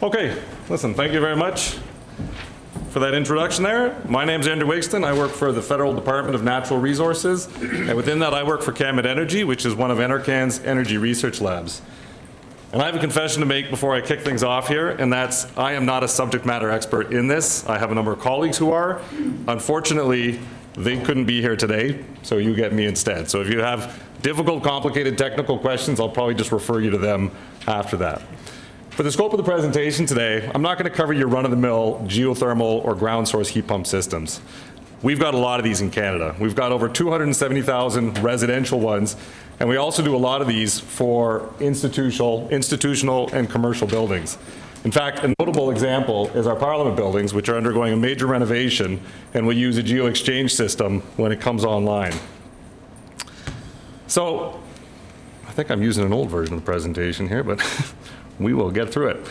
Okay, listen, thank you very much for that introduction there. My name's Andrew Wigston. I work for the Federal Department of Natural Resources, and within that I work for Camet Energy, which is one of NRCan's energy research labs. And I have a confession to make before I kick things off here, and that's I am not a subject matter expert in this. I have a number of colleagues who are. Unfortunately, they couldn't be here today, so you get me instead. So if you have difficult, complicated technical questions, I'll probably just refer you to them after that. For the scope of the presentation today, I'm not going to cover your run-of-the-mill geothermal or ground source heat pump systems. We've got a lot of these in Canada. We've got over 270,000 residential ones, and we also do a lot of these for institutional and commercial buildings. In fact, a notable example is our Parliament buildings, which are undergoing a major renovation and will use a geo-exchange system when it comes online. So, I think I'm using an old version of the presentation here, but we will get through it.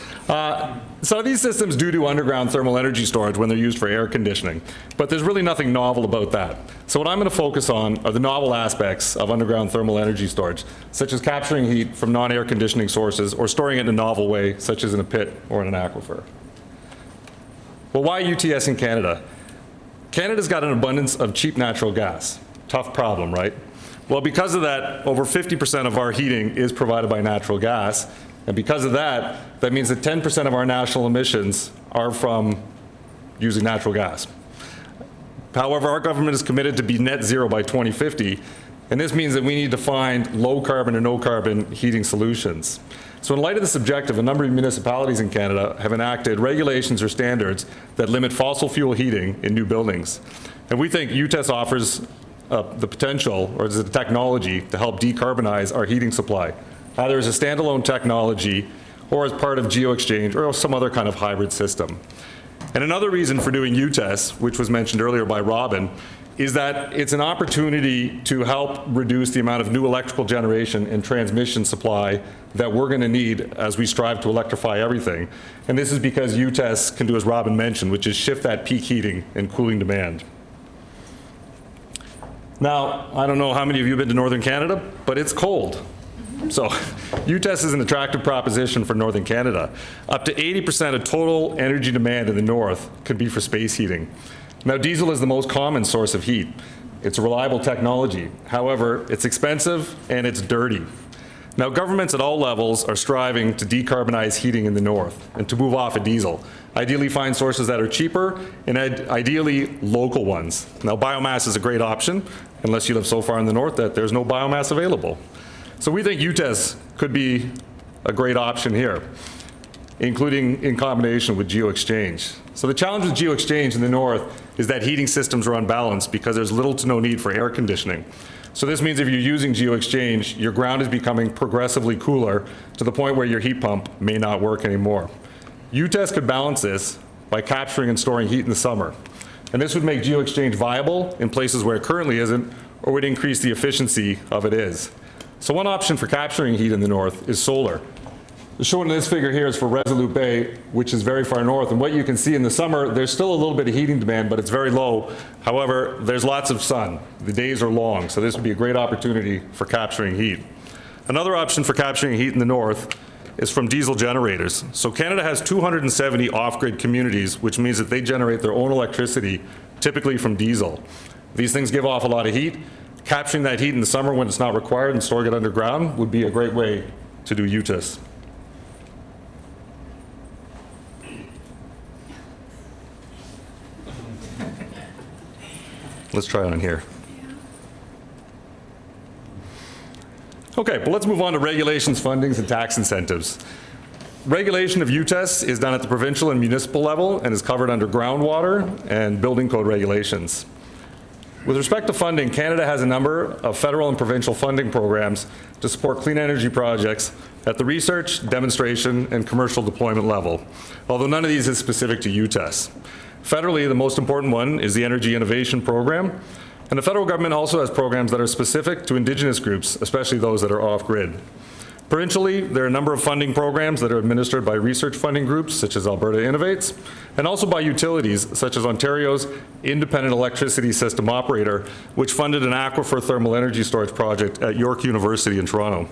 So these systems do underground thermal energy storage when they're used for air conditioning, but there's really nothing novel about that. So what I'm going to focus on are the novel aspects of underground thermal energy storage, such as capturing heat from non-air conditioning sources or storing it in a novel way, such as in a pit or in an aquifer. Well, why UTS in Canada? Canada's got an abundance of cheap natural gas. Tough problem, right? Well, because of that, over 50% of our heating is provided by natural gas. And because of that, that means that 10% of our national emissions are from using natural gas. However, our government is committed to be net zero by 2050, and this means that we need to find low carbon and no carbon heating solutions. So in light of this objective, a number of municipalities in Canada have enacted regulations or standards that limit fossil fuel heating in new buildings. And we think UTES offers the potential, or the technology, to help decarbonize our heating supply, either as a standalone technology or as part of geo-exchange or some other kind of hybrid system. And another reason for doing UTES, which was mentioned earlier by Robin, is that it's an opportunity to help reduce the amount of new electrical generation and transmission supply that we're going to need as we strive to electrify everything. And this is because UTES can do, as Robin mentioned, which is shift that peak heating and cooling demand. Now, I don't know how many of you have been to Northern Canada, but it's cold. So UTES is an attractive proposition for Northern Canada. Up to 80% of total energy demand in the north could be for space heating. Now, diesel is the most common source of heat. It's a reliable technology. However, it's expensive and it's dirty. Now, governments at all levels are striving to decarbonize heating in the north and to move off of diesel. Ideally find sources that are cheaper and ideally local ones. Now, biomass is a great option unless you live so far in the north that there's no biomass available. So we think UTES could be a great option here, including in combination with geo-exchange. So the challenge with geo-exchange in the north is that heating systems are unbalanced because there's little to no need for air conditioning. So this means if you're using geo-exchange, your ground is becoming progressively cooler to the point where your heat pump may not work anymore. UTES could balance this by capturing and storing heat in the summer. And this would make geo-exchange viable in places where it currently isn't, or would increase the efficiency of it is. So one option for capturing heat in the north is solar. Shown in this figure here is for Resolute Bay, which is very far north. And what you can see in the summer, there's still a little bit of heating demand, but it's very low. However, there's lots of sun. The days are long, so this would be a great opportunity for capturing heat. Another option for capturing heat in the north is from diesel generators. So Canada has 270 off-grid communities, which means that they generate their own electricity, typically from diesel. These things give off a lot of heat. Capturing that heat in the summer when it's not required and storing it underground would be a great way to do UTES. Let's try on here. Okay, but let's move on to regulations, fundings, and tax incentives. Regulation of UTES is done at the provincial and municipal level and is covered under groundwater and building code regulations. With respect to funding, Canada has a number of federal and provincial funding programs to support clean energy projects at the research, demonstration, and commercial deployment level, although none of these is specific to UTES. Federally, the most important one is the Energy Innovation Program, and the federal government also has programs that are specific to Indigenous groups, especially those that are off-grid. Provincially, there are a number of funding programs that are administered by research funding groups, such as Alberta Innovates, and also by utilities, such as Ontario's Independent Electricity System Operator, which funded an aquifer thermal energy storage project at York University in Toronto.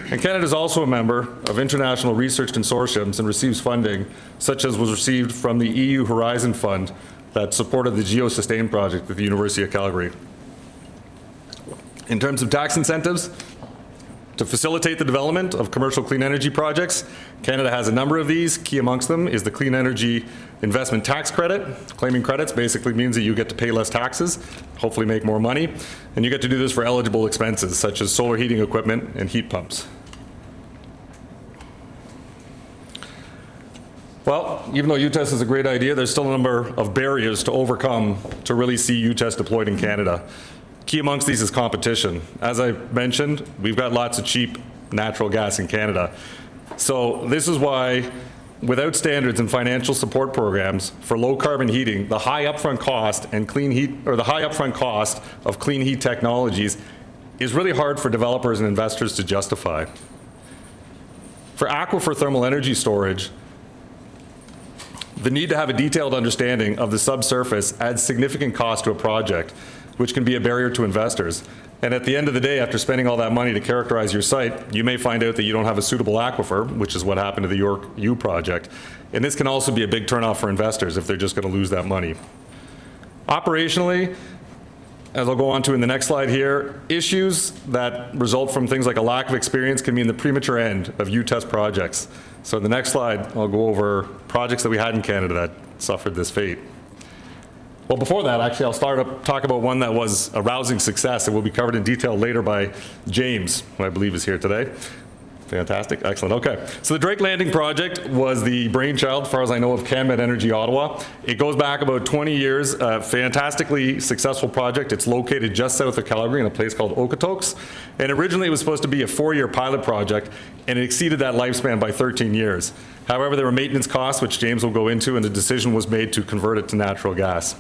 And Canada is also a member of international research consortiums and receives funding, such as was received from the EU Horizon Fund that supported the GeoSustain project at the University of Calgary. In terms of tax incentives, to facilitate the development of commercial clean energy projects, Canada has a number of these. Key amongst them is the Clean Energy Investment Tax Credit. Claiming credits basically means that you get to pay less taxes, hopefully make more money, and you get to do this for eligible expenses such as solar heating equipment and heat pumps. Well, even though UTES is a great idea, there's still a number of barriers to overcome to really see UTES deployed in Canada. Key amongst these is competition. As I mentioned, we've got lots of cheap natural gas in Canada. So this is why, without standards and financial support programs for low carbon heating, the high upfront cost and clean heat, or the high upfront cost of clean heat technologies is really hard for developers and investors to justify. For aquifer thermal energy storage, the need to have a detailed understanding of the subsurface adds significant cost to a project, which can be a barrier to investors. And at the end of the day, after spending all that money to characterize your site, you may find out that you don't have a suitable aquifer, which is what happened to the York U project. And this can also be a big turnoff for investors if they're just going to lose that money. Operationally, as I'll go on to in the next slide here, issues that result from things like a lack of experience can mean the premature end of UTES projects. So in the next slide, I'll go over projects that we had in Canada that suffered this fate. Well, before that, actually, I'll talk about one that was a rousing success and will be covered in detail later by James, who I believe is here today. Fantastic, excellent, okay. So the Drake Landing project was the brainchild, as far as I know, of CanMed Energy Ottawa. It goes back about 20 years, a fantastically successful project. It's located just south of Calgary in a place called Okotoks. And originally it was supposed to be a 4-year pilot project, and it exceeded that lifespan by 13 years. However, there were maintenance costs, which James will go into, and a decision was made to convert it to natural gas.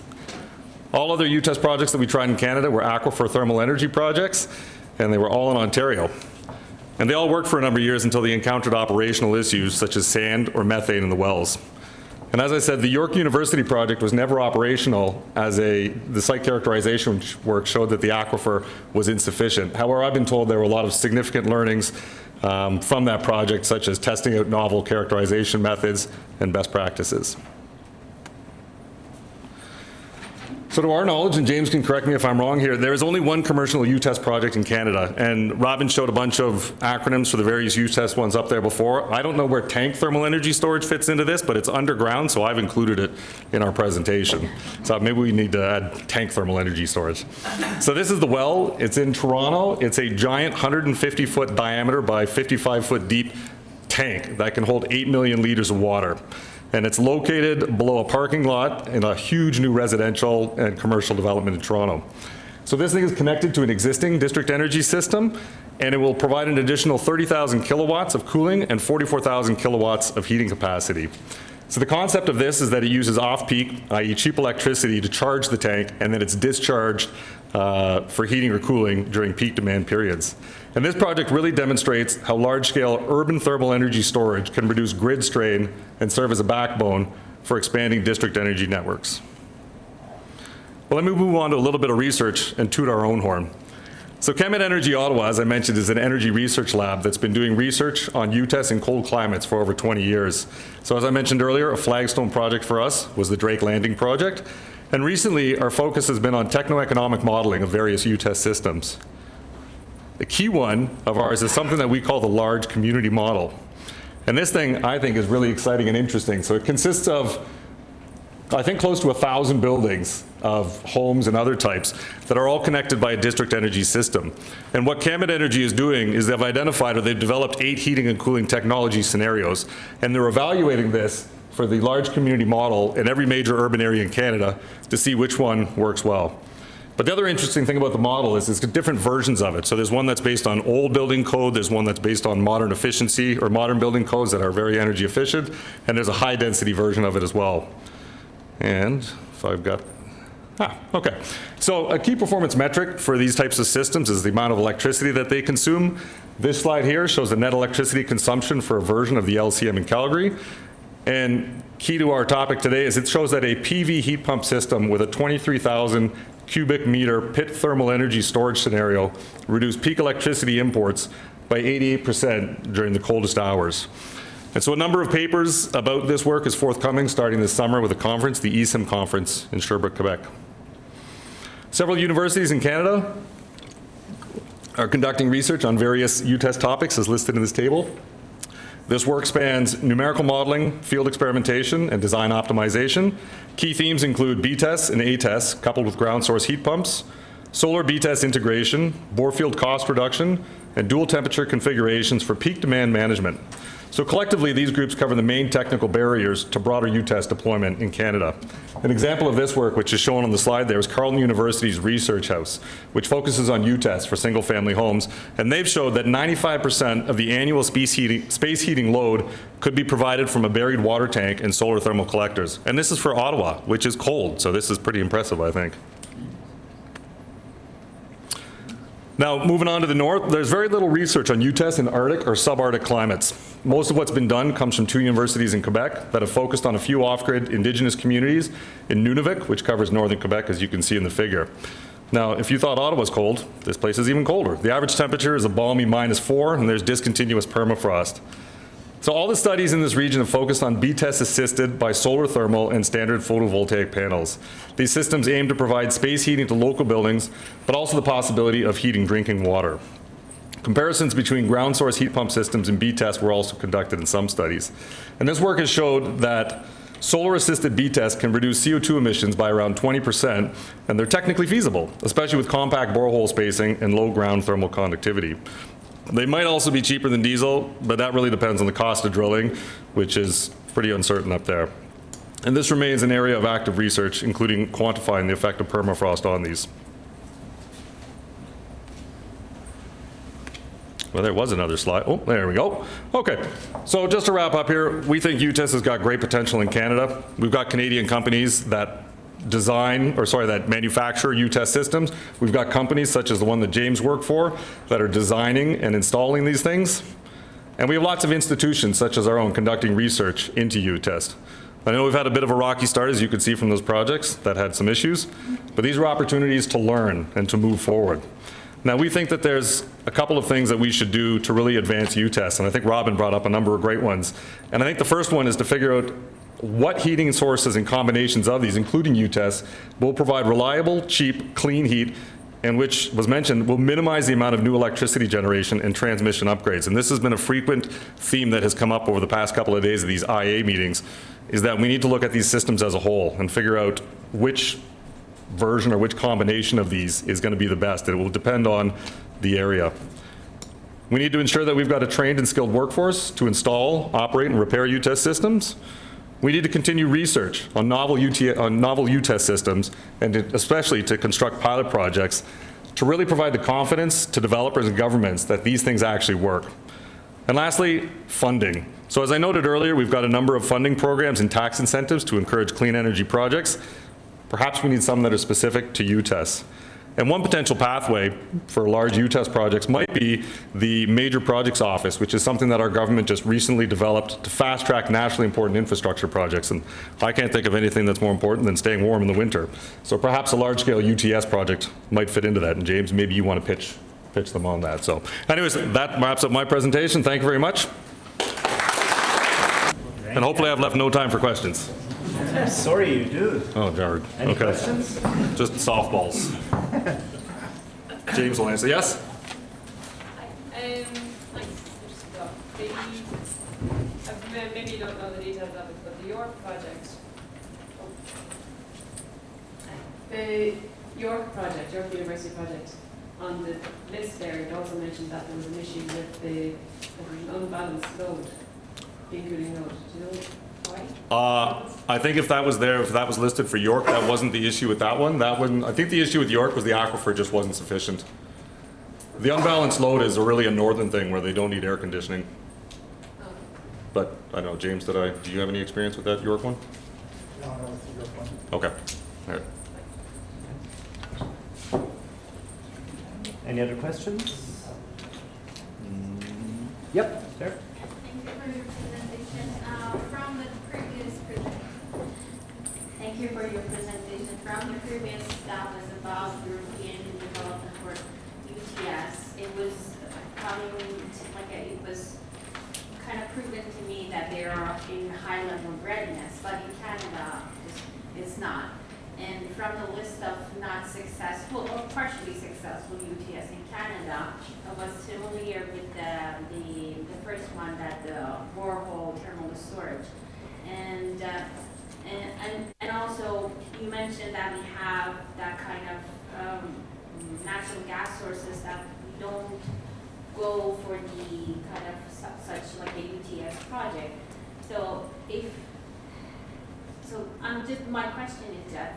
All other UTES projects that we tried in Canada were aquifer thermal energy projects, and they were all in Ontario. And they all worked for a number of years until they encountered operational issues such as sand or methane in the wells. And as I said, the York University project was never operational as the site characterization work showed that the aquifer was insufficient. However, I've been told there were a lot of significant learnings from that project, such as testing out novel characterization methods and best practices. So to our knowledge, and James can correct me if I'm wrong here, there is only one commercial UTES project in Canada, and Robin showed a bunch of acronyms for the various UTES ones up there before. I don't know where tank thermal energy storage fits into this, but it's underground, so I've included it in our presentation. So maybe we need to add tank thermal energy storage. So this is the well. It's in Toronto. It's a giant 150-foot diameter by 55-foot deep tank that can hold 8 million liters of water. And it's located below a parking lot in a huge new residential and commercial development in Toronto. So this thing is connected to an existing district energy system, and it will provide an additional 30,000 kilowatts of cooling and 44,000 kilowatts of heating capacity. So the concept of this is that it uses off-peak, i.e. cheap electricity, to charge the tank, and then it's discharged for heating or cooling during peak demand periods. And this project really demonstrates how large-scale urban thermal energy storage can reduce grid strain and serve as a backbone for expanding district energy networks. Well, let me move on to a little bit of research and toot our own horn. So CanMed Energy Ottawa, as I mentioned, is an energy research lab that's been doing research on UTES in cold climates for over 20 years. So as I mentioned earlier, a flagstone project for us was the Drake Landing project. And recently, our focus has been on techno-economic modeling of various UTES systems. The key one of ours is something that we call the large community model. And this thing, I think, is really exciting and interesting. So it consists of, I think, close to 1,000 buildings of homes and other types that are all connected by a district energy system. And what CanMed Energy is doing is they've identified, or they've developed 8 heating and cooling technology scenarios. And they're evaluating this for the large community model in every major urban area in Canada to see which one works well. But the other interesting thing about the model is there's different versions of it. So there's one that's based on old building code, there's one that's based on modern efficiency or modern building codes that are very energy efficient, and there's a high density version of it as well. And if I've got, okay. So a key performance metric for these types of systems is the amount of electricity that they consume. This slide here shows the net electricity consumption for a version of the LCM in Calgary. And key to our topic today is it shows that a PV heat pump system with a 23,000 cubic meter pit thermal energy storage scenario reduced peak electricity imports by 88% during the coldest hours. And so a number of papers about this work is forthcoming starting this summer with a conference, the ESIM conference in Sherbrooke, Quebec. Several universities in Canada are conducting research on various UTES topics as listed in this table. This work spans numerical modeling, field experimentation, and design optimization. Key themes include BTES and ATES coupled with ground source heat pumps, solar BTES integration, bore field cost reduction, and dual temperature configurations for peak demand management. So collectively, these groups cover the main technical barriers to broader UTES deployment in Canada. An example of this work, which is shown on the slide there, is Carleton University's Research House, which focuses on UTES for single-family homes, and they've showed that 95% of the annual space heating load could be provided from a buried water tank and solar thermal collectors. And this is for Ottawa, which is cold, so this is pretty impressive, I think. Now, moving on to the north, there's very little research on UTES in Arctic or subarctic climates. Most of what's been done comes from 2 universities in Quebec that have focused on a few off-grid Indigenous communities in Nunavik, which covers northern Quebec, as you can see in the figure. Now, if you thought Ottawa's cold, this place is even colder. The average temperature is a balmy -4, and there's discontinuous permafrost. So all the studies in this region have focused on BTES assisted by solar thermal and standard photovoltaic panels. These systems aim to provide space heating to local buildings, but also the possibility of heating drinking water. Comparisons between ground source heat pump systems and BTES were also conducted in some studies. And this work has showed that solar-assisted BTES can reduce CO2 emissions by around 20%, and they're technically feasible, especially with compact borehole spacing and low ground thermal conductivity. They might also be cheaper than diesel, but that really depends on the cost of drilling, which is pretty uncertain up there. And this remains an area of active research, including quantifying the effect of permafrost on these. Well, there was another slide. Oh, there we go. Okay, so just to wrap up here, we think UTES has got great potential in Canada. We've got Canadian companies that that manufacture UTES systems. We've got companies such as the one that James worked for that are designing and installing these things. And we have lots of institutions such as our own conducting research into UTES. I know we've had a bit of a rocky start, as you could see from those projects that had some issues, but these are opportunities to learn and to move forward. Now, we think that there's a couple of things that we should do to really advance UTES, and I think Robin brought up a number of great ones. And I think the first one is to figure out what heating sources and combinations of these, including UTES, will provide reliable, cheap, clean heat, and which was mentioned, will minimize the amount of new electricity generation and transmission upgrades. And this has been a frequent theme that has come up over the past couple of days of these IEA meetings, is that we need to look at these systems as a whole and figure out which version or which combination of these is going to be the best. It will depend on the area. We need to ensure that we've got a trained and skilled workforce to install, operate, and repair UTES systems. We need to continue research on novel UTES systems, and especially to construct pilot projects to really provide the confidence to developers and governments that these things actually work. And lastly, funding. So as I noted earlier, we've got a number of funding programs and tax incentives to encourage clean energy projects. Perhaps we need some that are specific to UTES. And one potential pathway for large UTES projects might be the Major Projects Office, which is something that our government just recently developed to fast-track nationally important infrastructure projects. And I can't think of anything that's more important than staying warm in the winter. So perhaps a large-scale UTS project might fit into that. And James, maybe you want to pitch them on that. So anyways, that wraps up my presentation. Thank you very much. And hopefully I've left no time for questions. I'm sorry you do. Oh, Jared. Any Okay. questions? Just softballs. James will answer. Yes? Maybe you don't know the details of it, but the York project. The York project, York University project, on the list there, it also mentioned that there was an issue with the unbalanced load, the cooling load. Do you know why? I think if that was there, if that was listed for York, that wasn't the issue with that one. That one, I think the issue with York was the aquifer just wasn't sufficient. The unbalanced load is really a northern thing where they don't need air conditioning. But I don't know, James, do you have any experience with that York one? No, that was the York one. Okay. All right. Any other questions? Yep, sir. Thank you for your presentation. Thank you for your presentation. From the previous that was about European development for UTS, it was it was kind of proven to me that they are in high level of readiness, but in Canada, it's not. And from the list of not successful or partially successful UTS in Canada, I was familiar with the first one, that the borehole thermal storage. And also you mentioned that we have that kind of natural gas sources that we don't go for the kind of such like a UTS project. So my question is that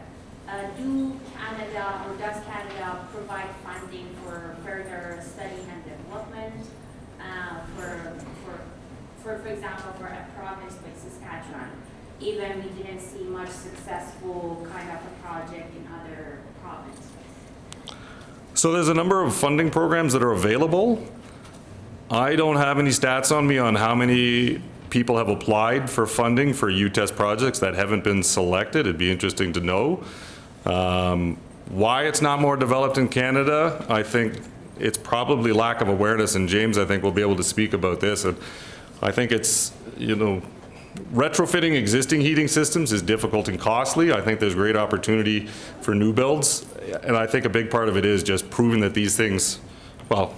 do Canada or does Canada provide funding for further study and development for example, for a province like Saskatchewan, even we didn't see much successful kind of a project in other provinces? So there's a number of funding programs that are available. I don't have any stats on me on how many people have applied for funding for UTES projects that haven't been selected. It'd be interesting to know. Why it's not more developed in Canada, I think it's probably lack of awareness, and James, I think, will be able to speak about this. And I think it's, retrofitting existing heating systems is difficult and costly. I think there's great opportunity for new builds, and I think a big part of it is just proving that these things, well,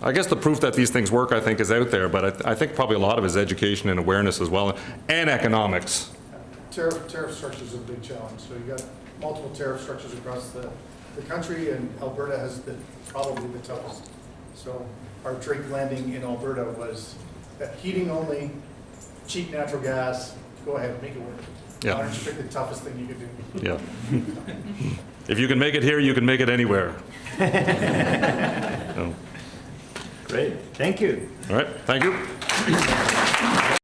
I guess the proof that these things work, I think, is out there, but I think probably a lot of it is education and awareness as well, and economics. Tariff structure is a big challenge. So you got multiple tariff structures across the country, and Alberta has probably the toughest. So our Drake landing in Alberta was heating only, cheap natural gas, go ahead, make it work. Yeah. Why don't you pick the toughest thing you could do? Yeah. If you can make it here, you can make it anywhere. Great, thank you. All right, thank you.